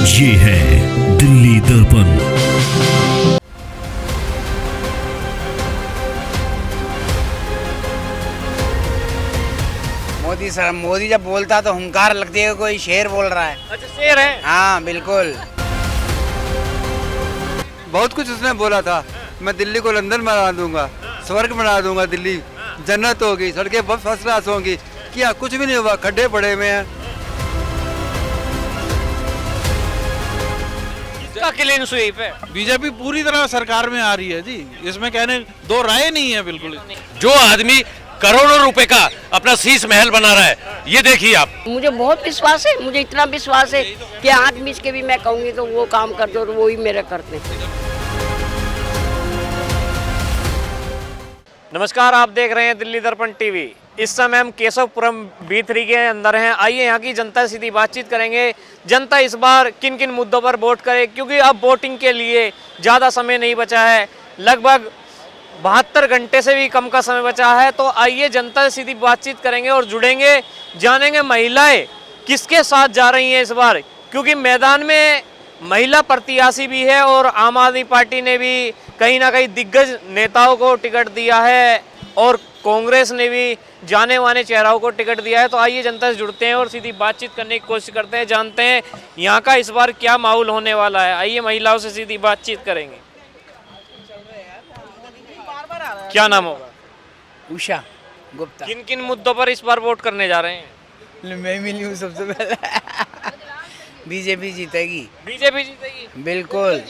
ये है दिल्ली दर्पण। मोदी जब बोलता तो हुंकार लगती है, कोई शेर बोल रहा है। अच्छा, शेर है। हाँ बिल्कुल। बहुत कुछ उसने बोला था, मैं दिल्ली को लंदन बना दूंगा, स्वर्ग बना दूंगा, दिल्ली जन्नत होगी, सड़कें फर्स्ट क्लास होंगी। क्या कुछ भी नहीं हुआ, खड्डे पड़े हुए हैं। किसका क्लीन स्वीप है? बीजेपी पूरी तरह सरकार में आ रही है जी, इसमें कहने दो राय नहीं है। बिल्कुल जो आदमी करोड़ों रुपए का अपना शीश महल बना रहा है, ये देखिए आप। मुझे बहुत विश्वास है, मुझे इतना विश्वास है कि हाथ मिस के भी मैं कहूँगी तो वो काम कर दो, वो ही मेरे करते हैं। नमस्कार, आप देख रहे हैं दिल्ली दर्पण टीवी। इस समय हम केशवपुरम B3 के अंदर हैं। आइए यहाँ की जनता से सीधी बातचीत करेंगे। जनता इस बार किन किन मुद्दों पर वोट करे, क्योंकि अब वोटिंग के लिए ज़्यादा समय नहीं बचा है, लगभग 72 घंटे से भी कम का समय बचा है। तो आइए जनता से सीधी बातचीत करेंगे और जुड़ेंगे, जानेंगे महिलाएं किसके साथ जा रही हैं इस बार, क्योंकि मैदान में महिला प्रत्याशी भी है और आम आदमी पार्टी ने भी कहीं ना कहीं दिग्गज नेताओं को टिकट दिया है और कांग्रेस ने भी जाने माने चेहरों को टिकट दिया है। तो आइए जनता से जुड़ते हैं और सीधी बातचीत करने की कोशिश करते हैं, जानते हैं यहाँ का इस बार क्या माहौल होने वाला है। आइए महिलाओं से सीधी बातचीत करेंगे। क्या नाम होगा? उषा गुप्ता। किन किन मुद्दों पर इस बार वोट करने जा रहे हैं? मैं मिली हूँ सबसे पहले। बीजेपी जीतेगी। बीजेपी जीतेगी बिल्कुल।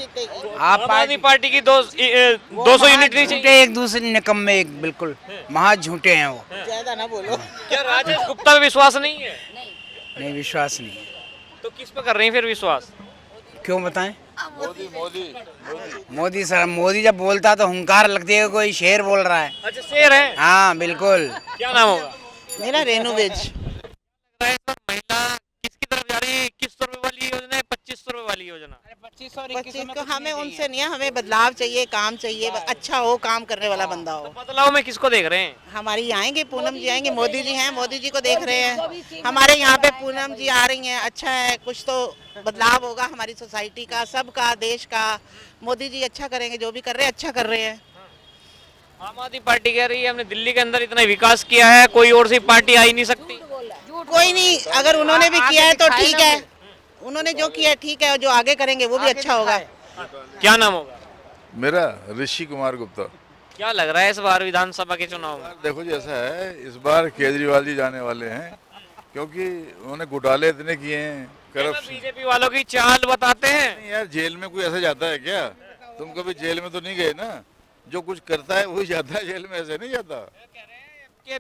आप आम आदमी पार्टी की 200 यूनिट नहीं चाहिए? एक दूसरे निकम्मे, एक बिल्कुल महा झूठे हैं वो। ज्यादा ना बोलो। क्या राजेश गुप्ता पे विश्वास नहीं है? नहीं, विश्वास नहीं है। तो किस पे कर रहे हैं फिर विश्वास? क्यों बताएं? मोदी जब बोलता तो हुंकार लगती है, कोई शेर बोल रहा है। अच्छा, शेर है। हाँ बिल्कुल। क्या नाम होगा? मेरा रेनू वेज। महिला किसकी तरफ जा रही है? 2100 रुपए वाली योजना है, 2500 रुपए वाली योजना? 25 को हमें उनसे नहीं है, हमें बदलाव चाहिए, काम चाहिए, अच्छा हो, काम करने वाला बंदा हो। बदलाव में किसको देख रहे हैं? हमारी आएंगे, पूनम जी आएंगे, मोदी जी हैं, मोदी जी को देख रहे हैं। हमारे यहाँ पे पूनम जी आ रही हैं, अच्छा है, कुछ तो बदलाव होगा हमारी सोसाइटी का, सबका, देश का। मोदी जी अच्छा करेंगे, जो भी कर रहे हैं अच्छा कर रहे हैं। आम आदमी पार्टी कह रही है हमने दिल्ली के अंदर इतना विकास किया है, कोई और सी पार्टी आ ही नहीं सकती। कोई नहीं, अगर उन्होंने भी किया है तो ठीक है, उन्होंने जो किया है ठीक है, और जो आगे करेंगे वो भी अच्छा होगा। क्या नाम होगा? मेरा ऋषि कुमार गुप्ता। क्या लग रहा है इस बार विधानसभा के चुनाव में? देखो जी, ऐसा है, इस बार केजरीवाल जी जाने वाले हैं, क्योंकि उन्होंने घोटाले इतने किए हैं, करप्शन। बीजेपी वालों की चाल बताते हैं। नहीं यार, जेल में कोई ऐसा जाता है क्या? तुम कभी जेल में तो नहीं गए ना, जो कुछ करता है वही जाता है जेल में, ऐसे नहीं जाता। के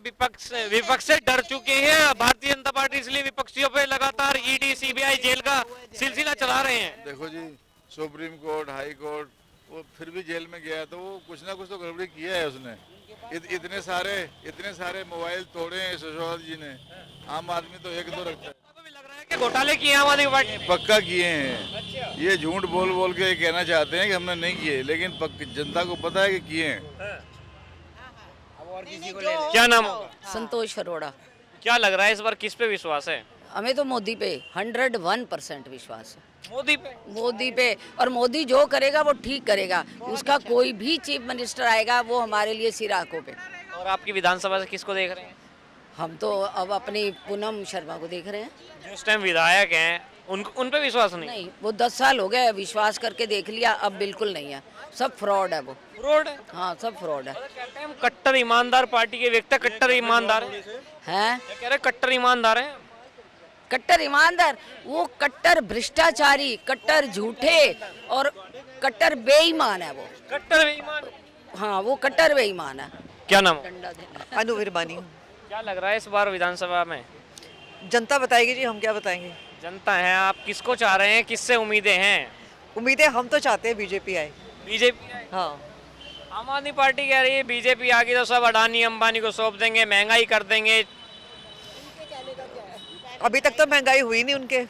विपक्ष से डर चुके हैं भारतीय जनता पार्टी, इसलिए विपक्षियों पे लगातार ईडी सीबीआई जेल का सिलसिला चला रहे हैं। देखो जी, सुप्रीम कोर्ट, हाई कोर्ट, वो फिर भी जेल में गया तो वो कुछ ना कुछ तो गड़बड़ी किया है उसने। इतने सारे मोबाइल तोड़े हैं सिसोदिया जी ने, आम आदमी तो एक दो रखता है। तो भी लग रहा है कि घोटाले किए आम आदमी पार्टी पक्का किए हैं। ये झूठ बोल बोल के कहना चाहते हैं कि हमने नहीं किए, लेकिन जनता को पता है कि किए हैं। क्या नाम होगा? संतोष अरोड़ा। क्या लग रहा है इस बार किस पे विश्वास है? हमें तो मोदी पे 101% विश्वास है। मोदी पे। और मोदी जो करेगा वो ठीक करेगा, उसका कोई भी चीफ मिनिस्टर आएगा वो हमारे लिए सिर आंखों पे। और आपकी विधानसभा से किसको देख रहे हैं? हम तो अब अपनी पूनम शर्मा को देख रहे हैं। जो इस टाइम विधायक हैं उन पे विश्वास नहीं? वो 10 साल हो गए विश्वास करके देख लिया, अब बिल्कुल नहीं है, सब फ्रॉड है वो। फ्रॉड है? हाँ, सब फ्रॉड है। कहते हैं हम कट्टर ईमानदार पार्टी के व्यक्ति, कट्टर ईमानदार हैं। कह रहे कट्टर ईमानदार हैं। कट्टर ईमानदार? वो कट्टर भ्रष्टाचारी, कट्टर झूठे और कट्टर बेईमान है वो। कट्टर बेईमान? हाँ, वो कट्टर बेईमान है। क्या नाम? अनुवीर बानी। क्या लग रहा है इस बार विधानसभा में? जनता बताएगी जी, हम क्या बताएंगे। जनता है, आप किसको चाह रहे हैं, किससे उम्मीदें हैं? उम्मीदें हम तो चाहते हैं बीजेपी आए। बीजेपी? हाँ। आम आदमी पार्टी कह रही है बीजेपी आ गई तो सब अडानी अंबानी को सौंप देंगे, महंगाई कर देंगे। अभी तक तो महंगाई हुई नहीं, उनके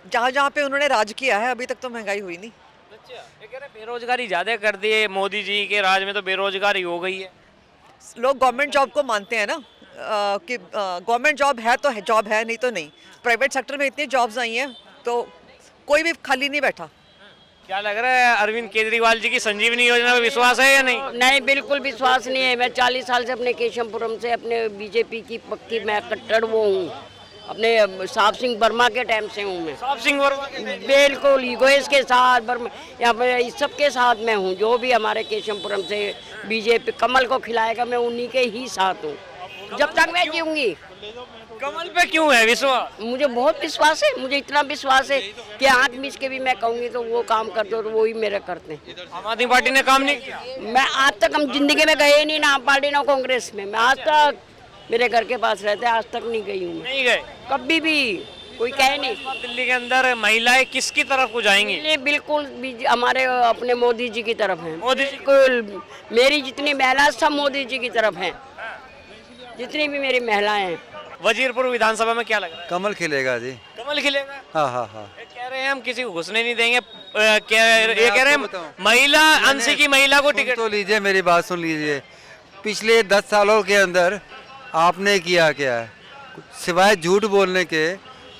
जहाँ जहाँ पे उन्होंने राज किया है अभी तक तो महंगाई हुई नहीं। अच्छा, ये कह रहे बेरोजगारी ज्यादा कर दी है, मोदी जी के राज में तो बेरोजगारी हो गई है। लोग गवर्नमेंट जॉब को मानते हैं ना, कि गवर्नमेंट जॉब है तो जॉब है, नहीं तो नहीं। प्राइवेट सेक्टर में इतनी जॉब्स आई हैं तो कोई भी खाली नहीं बैठा। क्या लग रहा है अरविंद केजरीवाल जी की संजीवनी योजना में विश्वास है या नहीं? नहीं, बिल्कुल विश्वास नहीं है। मैं 40 साल से अपने केशवपुरम से अपने बीजेपी की पक्की मैं कट्टर वो हूँ, अपने साहब सिंह वर्मा के टाइम से हूँ मैं। साहब सिंह वर्मा के बिल्कुल ईगोइस के साथ वर्मा, यहाँ पे इस सब के साथ मैं हूँ। जो भी हमारे केशवपुरम से बीजेपी कमल को खिलाएगा मैं उन्हीं के ही साथ हूँ जब तक मैं जीऊँगी। कमल पे क्यों है विश्वास? मुझे बहुत विश्वास है, मुझे इतना विश्वास है कि आँख मीच के भी मैं कहूँगी तो वो काम कर दो, वो ही मेरे करते हैं। आम आदमी पार्टी ने काम नहीं किया? मैं आज तक हम जिंदगी में गए नहीं, ना पार्टी ना कांग्रेस में। मैं आज तक मेरे घर के पास रहते, आज तक नहीं गई हूँ। नहीं गए कभी भी, कोई कहे नहीं। दिल्ली के अंदर महिलाएं किसकी तरफ को जाएंगी? ये बिल्कुल हमारे अपने मोदी जी की तरफ है। मोदी जी? बिल्कुल, मेरी जितनी महिला सब मोदी जी की तरफ हैं, जितनी भी मेरी महिलाएं हैं। वजीरपुर विधानसभा में क्या लग रहा है? कमल खिलेगा जी। कमल खिलेगा? हाँ हाँ हाँ। ये कह रहे हैं हम किसी को घुसने नहीं देंगे, ये कह रहे हैं महिला अंशी की महिला को टिकट। तो लीजिए, मेरी बात सुन लीजिए। पिछले 10 सालों के अंदर आपने किया क्या है? सिवाय झूठ बोलने के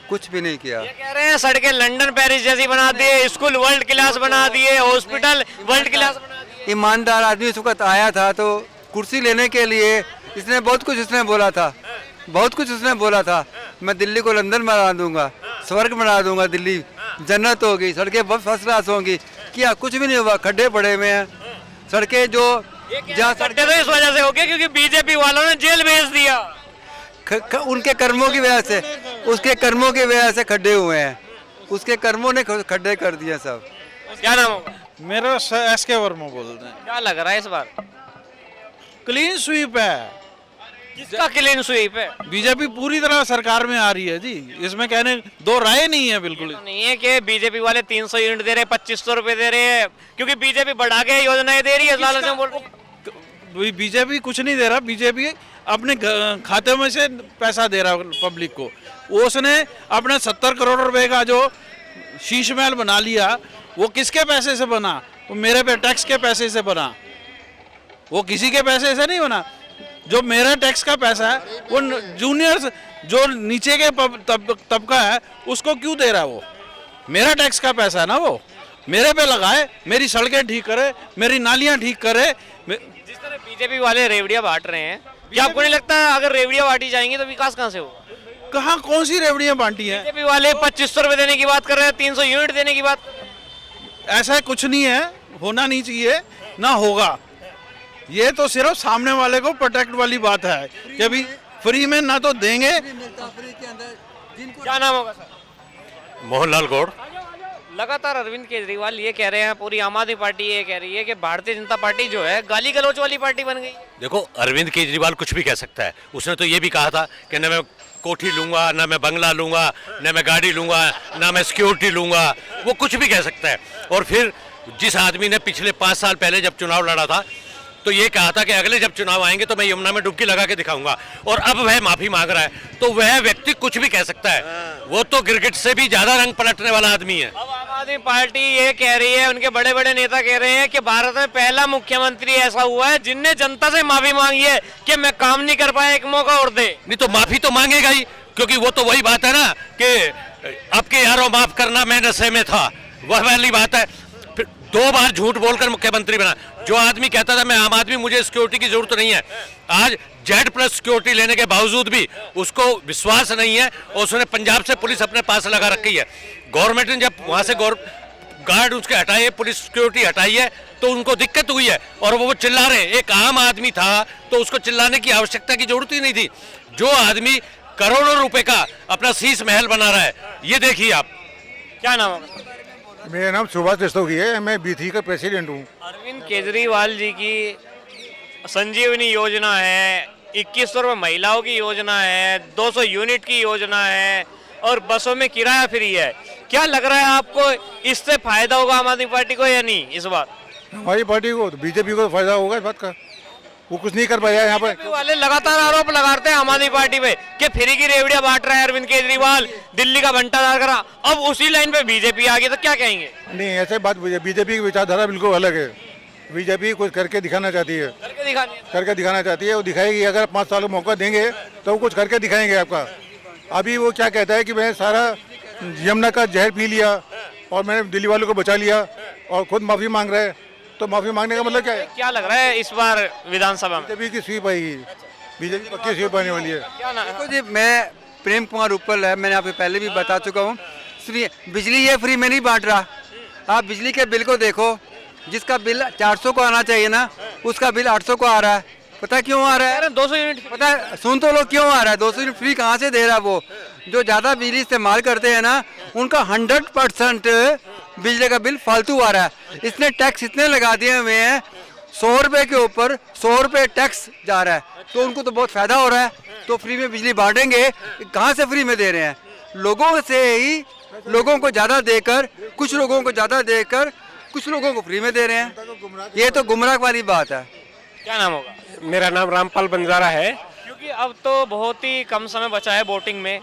कुछ भी नहीं किया। ये कह रहे हैं सड़कें लंदन पेरिस जैसी बना दिए, स्कूल वर्ल्ड क्लास बना दिए, हॉस्पिटल वर्ल्ड क्लास बना दिए। ईमानदार आदमी इस वक्त आया था तो कुर्सी लेने के लिए इसने बहुत कुछ इसने बोला था, बहुत कुछ उसने बोला था। मैं दिल्ली को लंदन बना दूंगा, स्वर्ग बना दूंगा, दिल्ली जन्नत होगी, सड़कें फर्स्ट क्लास होंगी। क्या कुछ भी नहीं हुआ, खड्डे पड़े हुए हैं। सड़कें जो जहाँ खड्डे तो इस वजह से हो गए क्योंकि बीजेपी वालों ने जेल भेज दिया। उनके कर्मों की वजह से, उसके कर्मों की वजह से खड्डे हुए हैं, उसके कर्मों ने खड्डे कर दिए सब। क्या नाम होगा? मेरा SK वर्मा बोलते हैं। क्या लग रहा है इस बार? क्लीन स्वीप है। किसका क्लीन स्वीप है? बीजेपी पूरी तरह सरकार में आ रही है जी, इसमें कहने दो राय नहीं है। बिल्कुल तो नहीं है कि बीजेपी वाले 300 यूनिट दे रहे हैं, 2500 रुपए दे रहे हैं, क्योंकि बीजेपी बढ़ा के योजनाएं दे रही है। लालच में बोल रहे बीजेपी कुछ नहीं दे रहा, बीजेपी अपने खाते में से पैसा दे रहा पब्लिक को। उसने अपने 70 करोड़ रुपए का जो शीश महल बना लिया, वो किसके पैसे से बना? वो मेरे पे टैक्स के पैसे से बना, वो किसी के पैसे से नहीं बना। जो मेरा टैक्स का पैसा है वो जूनियर्स, जो नीचे के तबका है, उसको क्यों दे रहा है? वो मेरा टैक्स का पैसा है ना, वो मेरे पे लगाए, मेरी सड़कें ठीक करे, मेरी नालियां ठीक करे। जिस तरह बीजेपी वाले रेवड़ियां बांट रहे हैं, क्या आपको नहीं लगता अगर रेवड़ियां बांटी जाएंगी तो विकास कहाँ से होगा? कहाँ कौन सी रेवड़ियां बांटी हैं? बीजेपी वाले 2500 रुपए देने की बात कर रहे हैं, 300 यूनिट देने की बात। ऐसा कुछ नहीं है, होना नहीं चाहिए, ना होगा। ये तो सिर्फ सामने वाले को प्रोटेक्ट वाली बात है कि अभी फ्री में ना तो देंगे। क्या नाम होगा सर? मोहनलाल गौड़। लगातार अरविंद केजरीवाल ये कह रहे हैं, पूरी आम आदमी पार्टी ये कह रही है कि भारतीय जनता पार्टी जो है गाली गलौच वाली पार्टी बन गई। देखो, अरविंद केजरीवाल कुछ भी कह सकता है। उसने तो ये भी कहा था कि न मैं कोठी लूंगा, न मैं बंगला लूंगा, न मैं गाड़ी लूंगा, न मैं सिक्योरिटी लूंगा। वो कुछ भी कह सकता है। और फिर जिस आदमी ने पिछले 5 साल पहले जब चुनाव लड़ा था तो ये कहा था कि अगले जब चुनाव आएंगे तो मैं यमुना में डुबकी लगा के दिखाऊंगा, और अब वह माफी मांग रहा है। तो वह व्यक्ति कुछ भी कह सकता है। वो तो गिरगिट से भी ज्यादा रंग पलटने वाला आदमी है। अब आम आदमी पार्टी ये कह रही है, उनके बड़े बड़े नेता कह रहे हैं कि भारत में पहला मुख्यमंत्री ऐसा हुआ है जिनने जनता से माफी मांगी है कि मैं काम नहीं कर पाया, एक मौका और दे। नहीं तो माफी तो मांगेगा ही, क्योंकि वो तो वही बात है ना कि आपके यारों माफ करना, मैं नशे में था, वह वाली बात है। फिर 2 बार झूठ बोलकर मुख्यमंत्री बना। जो आदमी कहता था मैं आम आदमी, मुझे सिक्योरिटी की जरूरत नहीं है, आज Z+ सिक्योरिटी लेने के बावजूद भी उसको विश्वास नहीं है और उसने पंजाब से पुलिस अपने पास लगा रखी है। गवर्नमेंट ने जब वहां से गार्ड उसके हटाए, पुलिस सिक्योरिटी हटाई है, तो उनको दिक्कत हुई है और वो चिल्ला रहे। एक आम आदमी था तो उसको चिल्लाने की आवश्यकता की जरूरत ही नहीं थी। जो आदमी करोड़ों रुपए का अपना शीश महल बना रहा है, ये देखिए आप। क्या नाम होगा? मेरा नाम सुभाष रस्तोगी है, मैं B3 का प्रेसिडेंट हूँ। अरविंद केजरीवाल जी की संजीवनी योजना है, 2100 रुपये महिलाओं की योजना है, 200 यूनिट की योजना है और बसों में किराया फ्री है। क्या लग रहा है आपको, इससे फायदा होगा आम आदमी पार्टी को या नहीं इस बार? हमारी पार्टी को, तो बीजेपी को फायदा होगा इस बात का। वो कुछ नहीं कर पाया यहाँ पर। बीजेपी वाले लगातार आरोप लगाते हैं आम आदमी पार्टी पे कि फ्री की रेवड़ियां बांट रहा है अरविंद केजरीवाल, दिल्ली का भंटादार करा। अब उसी लाइन पे बीजेपी आ गई तो क्या कहेंगे? नहीं, ऐसे बात, बीजेपी की विचारधारा बिल्कुल अलग है। बीजेपी कुछ करके दिखाना चाहती है, करके दिखाना चाहती है। वो दिखाएगी, अगर 5 साल का मौका देंगे तो वो कुछ करके दिखाएंगे आपका। अभी वो क्या कहता है कि मैं सारा यमुना का जहर पी लिया, और मैंने दिल्ली वालों को बचा लिया और खुद माफ़ी मांग रहे हैं, तो माफ़ी मांगने का मतलब क्या है? क्या लग रहा है इस बार विधानसभा में? बीजेपी की स्वीप आएगी, बीजेपी पक्की स्वीप आने वाली है। क्या ना देखो जी, मैं प्रेम कुमार उपल है, मैंने आपको पहले भी बता चुका हूँ। फ्री बिजली ये फ्री में नहीं बांट रहा। आप बिजली के बिल को देखो, जिसका बिल 400 को आना चाहिए ना, उसका बिल 800 को आ रहा है। पता क्यों आ रहा है? 200 यूनिट पता है, सुन तो लो क्यों आ रहा है? 200 यूनिट फ्री कहाँ से दे रहा है? वो जो ज़्यादा बिजली इस्तेमाल करते हैं ना, उनका 100% बिजली का बिल फालतू आ रहा है। इसने टैक्स इतने लगा दिए हुए हैं, 100 रुपये के ऊपर 100 रुपये टैक्स जा रहा है, तो उनको तो बहुत फ़ायदा हो रहा है। तो फ्री में बिजली बांटेंगे, कहाँ से फ्री में दे रहे हैं? लोगों से ही, लोगों को ज़्यादा देकर, कुछ लोगों को ज़्यादा देकर, कुछ लोगों को फ्री में दे रहे हैं। ये तो गुमराह वाली बात है। क्या नाम होगा? मेरा नाम रामपाल बंजारा है। क्योंकि अब तो बहुत ही कम समय बचा है वोटिंग में,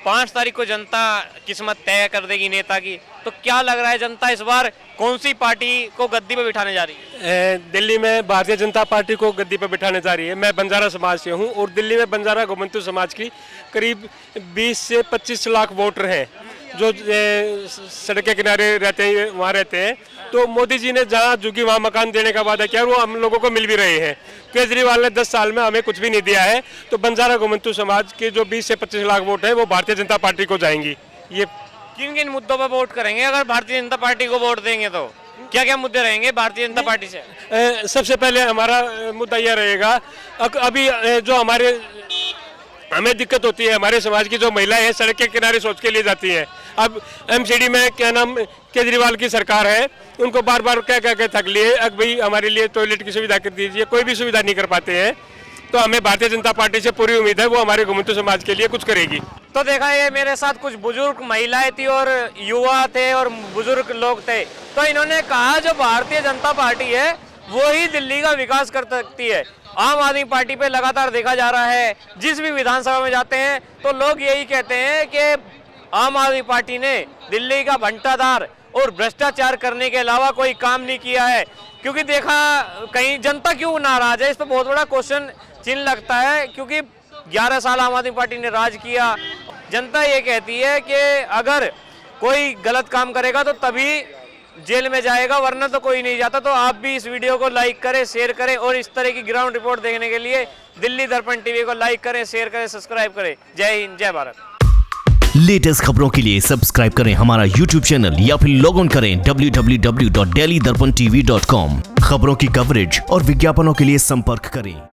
5 तारीख को जनता किस्मत तय कर देगी नेता की। तो क्या लग रहा है, जनता इस बार कौन सी पार्टी को गद्दी पे बिठाने जा रही है? दिल्ली में भारतीय जनता पार्टी को गद्दी पर बिठाने जा रही है। मैं बंजारा समाज से हूं और दिल्ली में बंजारा गोमंतु समाज की करीब 20 से 25 लाख वोटर हैं जो सड़क के किनारे रहते हैं, वहाँ रहते हैं। तो मोदी जी ने जहाँ झुकी वहाँ मकान देने का वादा किया, वो हम लोगों को मिल भी रहे हैं। केजरीवाल ने 10 साल में हमें कुछ भी नहीं दिया है। तो बंजारा गोमंतु समाज के जो 20 से 25 लाख वोट है वो भारतीय जनता पार्टी को जाएंगी। ये किन किन मुद्दों पर वोट करेंगे अगर भारतीय जनता पार्टी को वोट देंगे? तो क्या क्या मुद्दे रहेंगे भारतीय जनता पार्टी से? सबसे पहले हमारा मुद्दा यह रहेगा, अभी जो हमें दिक्कत होती है, हमारे समाज की जो महिलाएं हैं सड़क के किनारे शौच के लिए जाती हैं। अब एमसीडी में क्या नाम केजरीवाल की सरकार है, उनको बार बार कह के थक लिए, अब भाई हमारे लिए टॉयलेट की सुविधा कर दीजिए, कोई भी सुविधा नहीं कर पाते हैं। तो हमें भारतीय जनता पार्टी से पूरी उम्मीद है वो हमारे गोमंतु समाज के लिए कुछ करेगी। तो देखा, ये मेरे साथ कुछ बुजुर्ग महिलाएं थी और युवा थे और बुजुर्ग लोग थे। तो इन्होंने कहा जो भारतीय जनता पार्टी है वो ही दिल्ली का विकास कर सकती है। आम आदमी पार्टी पे लगातार देखा जा रहा है, जिस भी विधानसभा में जाते हैं तो लोग यही कहते हैं कि आम आदमी पार्टी ने दिल्ली का भ्रष्टाचार और भ्रष्टाचार करने के अलावा कोई काम नहीं किया है। क्योंकि देखा, कहीं जनता क्यों नाराज है, इस पर बहुत बड़ा क्वेश्चन चिन्ह लगता है। क्योंकि 11 साल आम आदमी पार्टी ने राज किया। जनता ये कहती है कि अगर कोई गलत काम करेगा तो तभी जेल में जाएगा, वरना तो कोई नहीं जाता। तो आप भी इस वीडियो को लाइक करें, शेयर करें और इस तरह की ग्राउंड रिपोर्ट देखने के लिए दिल्ली दर्पण टीवी को लाइक करें, शेयर करें, सब्सक्राइब करें। जय हिंद, जय भारत। लेटेस्ट खबरों के लिए सब्सक्राइब करें हमारा YouTube चैनल या फिर लॉग ऑन करें www.delhidarpantv.com। खबरों की कवरेज और विज्ञापनों के लिए संपर्क करें।